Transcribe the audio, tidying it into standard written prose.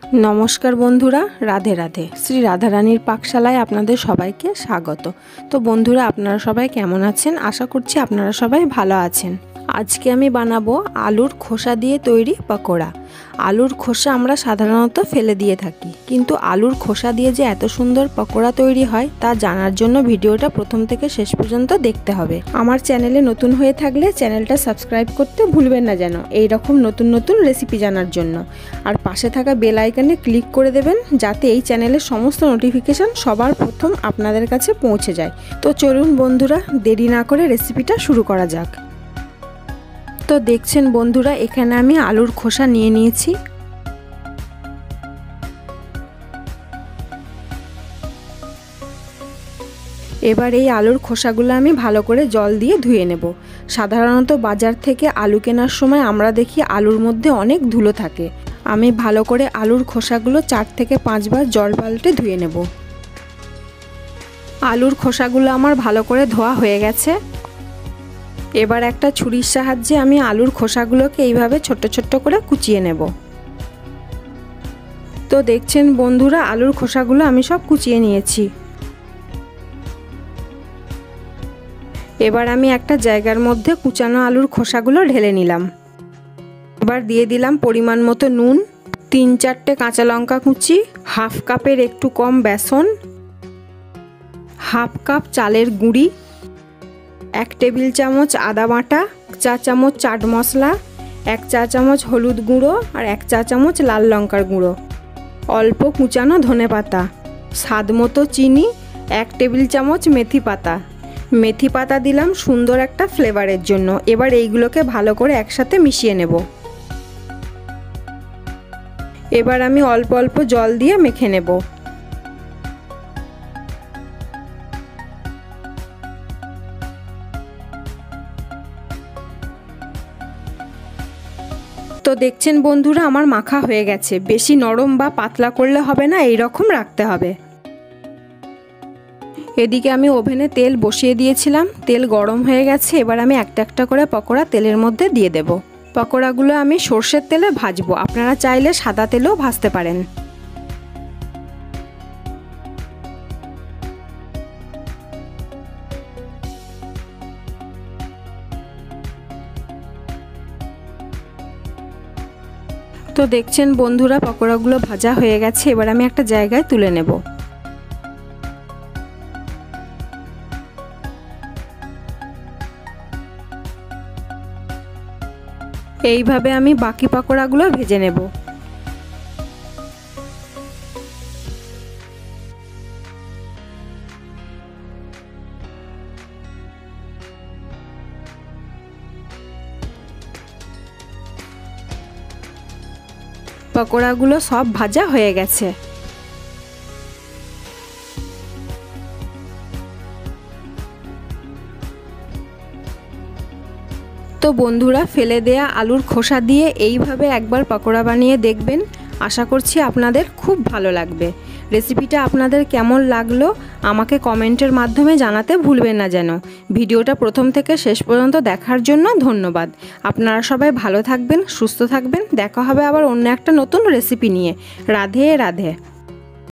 नमस्कार बंधुरा राधे राधे श्री राधा रानीर पाकशालाय आपनादेर सबाइके स्वागत। तो बंधुरा आपनारा सबाई केमन आछेन? आशा करछि आपनारा सबाई भालो आछेन। आज के आमी बानाबो आलुर खोसा दिए तैरी पकोड़ा। आलुर खोसा आमरा साधारणत फेले दिए थाकी, किन्तु आलुर खोसा दिए जे एत सुंदर पकोड़ा तैरी हय ता जानार जोन्नो भिडियोटा प्रथम थेके शेष पर्यन्त देखते हबे। आमार चैनेले नतुन हये थाकले चैनेलटा सबस्क्राइब करते भुलबेन ना जेन एई रकम नतुन नतुन रेसिपि जानार जोन्नो, आर पाशे थाका बेल आइकने क्लिक करे देबेन जाते एई चैनेलेर समस्त नोटिफिकेशन सबार प्रथम आपनादेर काछे पौंछे जाय। तो चलुन बंधुरा देरी ना करे रेसिपिटा शुरू करा जाक। तो देखছেন বন্ধুরা এখানে আমি আলুর খোসা নিয়ে নিয়েছি। এবার এই আলুর খোসাগুলো আমি ভালো করে জল দিয়ে ধুয়ে নেব। সাধারণত বাজার থেকে আলু কেনার সময় আমরা দেখি আলুর মধ্যে অনেক ধুলো থাকে। আমি ভালো করে আলুর খোসাগুলো 4 থেকে 5 বার জল পাল্টে ধুয়ে নেব। আলুর খোসাগুলো আমার ভালো করে ধোয়া হয়ে গেছে। এবার একটা ছুরির সাহায্যে আমি আলুর খোসাগুলোকে এইভাবে ছোট ছোট করে কুচিয়ে নেব। তো দেখছেন বন্ধুরা আলুর খোসাগুলো আমি সব কুচিয়ে নিয়েছি। এবার আমি একটা জায়গার মধ্যে কুচানো আলুর খোসাগুলো ঢেলে নিলাম। এবার দিয়ে দিলাম পরিমাণ মতো নুন, 3-4টে কাঁচা লঙ্কা কুচি, হাফ কাপের একটু কম বেসন, হাফ কাপ চালের গুঁড়ি, 1 টেবিল চামচ আদা বাটা, 1 চা চামচ চাট মশলা, 1 চা চামচ হলুদ গুঁড়ো আর 1 চা চামচ লাল লঙ্কার গুঁড়ো, অল্প কুচানো ধনে পাতা, স্বাদ মতো চিনি, 1 টেবিল চামচ মেথি পাতা। মেথি পাতা দিলাম সুন্দর একটা ফ্লেভারের জন্য। এবার এইগুলোকে ভালো করে একসাথে মিশিয়ে নেব। এবার আমি অল্প অল্প জল দিয়ে মেখে নেব। তো দেখছেন বন্ধুরা আমার মাখা হয়ে গেছে। বেশি নরম বা পাতলা করলে হবে না, এই রকম রাখতে হবে। এদিকে আমি ওভেনে তেল বসিয়ে দিয়েছিলাম, তেল গরম হয়ে গেছে। এবার আমি একটা একটা করে পকোড়া তেলের মধ্যে দিয়ে দেব। পকোড়াগুলো আমি সরষের তেলে ভাজবো, আপনারা চাইলে সাদা তেলেও ভাজতে পারেন। তো দেখছেন বন্ধুরা পকোড়াগুলো ভাজা হয়ে গেছে। এবার আমি একটা জায়গায় তুলে নেব। এইভাবে আমি বাকি পকোড়াগুলো ভেজে নেব। পকোড়াগুলো সব ভাজা হয়ে গেছে। তো বন্ধুরা ফেলে দেয়া আলুর খোসা দিয়ে এইভাবে একবার পকোড়া বানিয়ে দেখবেন। আশা করছি আপনাদের খুব ভালো লাগবে। রেসিপিটা আপনাদের কেমন লাগলো আমাকে কমেন্টের মাধ্যমে জানাতে ভুলবেন না যেন। ভিডিওটা প্রথম থেকে শেষ পর্যন্ত দেখার জন্য ধন্যবাদ। আপনারা সবাই ভালো থাকবেন, সুস্থ থাকবেন। দেখা হবে আবার অন্য একটা নতুন রেসিপি নিয়ে। রাধে রাধে।